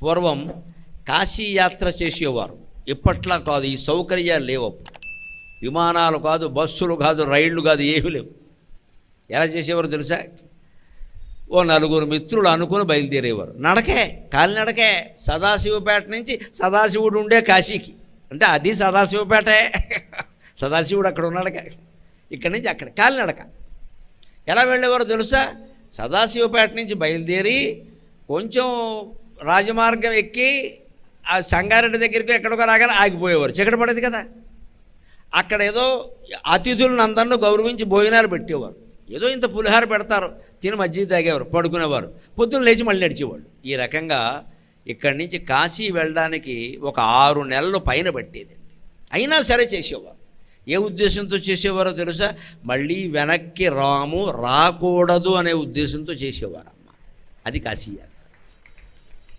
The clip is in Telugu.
పూర్వం కాశీ యాత్ర చేసేవారు. ఇప్పట్లా కాదు, ఈ సౌకర్యాలు లేవు. విమానాలు కాదు, బస్సులు కాదు, రైళ్లు కాదు, ఏమీ లేవు. ఎలా చేసేవారు తెలుసా? ఓ నలుగురు మిత్రులు అనుకుని బయలుదేరేవారు. నడకే, కాలినడకే. సదాశివపేట నుంచి సదాశివుడు ఉండే కాశీకి, అంటే అది సదాశివపేటే. సదాశివుడు అక్కడ ఉన్నాడుగా, ఇక్కడి నుంచి అక్కడ కాలినడక. ఎలా వెళ్ళేవారో తెలుసా? సదాశివపేట నుంచి బయలుదేరి కొంచెం రాజమార్గం ఎక్కి ఆ సంగారెడ్డి దగ్గరికి ఎక్కడికో రాగానే ఆగిపోయేవారు. చీకటి పడేది కదా. అక్కడ ఏదో అతిథులను అందరినీ గౌరవించి భోజనాలు పెట్టేవారు. ఏదో ఇంత పులిహార పెడతారు, తిని మజ్జిగ తాగేవారు, పడుకునేవారు, పొద్దున్న లేచి మళ్ళీ నడిచేవాళ్ళు. ఈ రకంగా ఇక్కడి నుంచి కాశీ వెళ్ళడానికి ఒక 6 నెలలు పైన పట్టేదండి. అయినా సరే చేసేవారు. ఏ ఉద్దేశంతో చేసేవారో తెలుసా? మళ్ళీ వెనక్కి రాకూడదు అనే ఉద్దేశంతో చేసేవారమ్మ. అది కాశీ యాత్ర.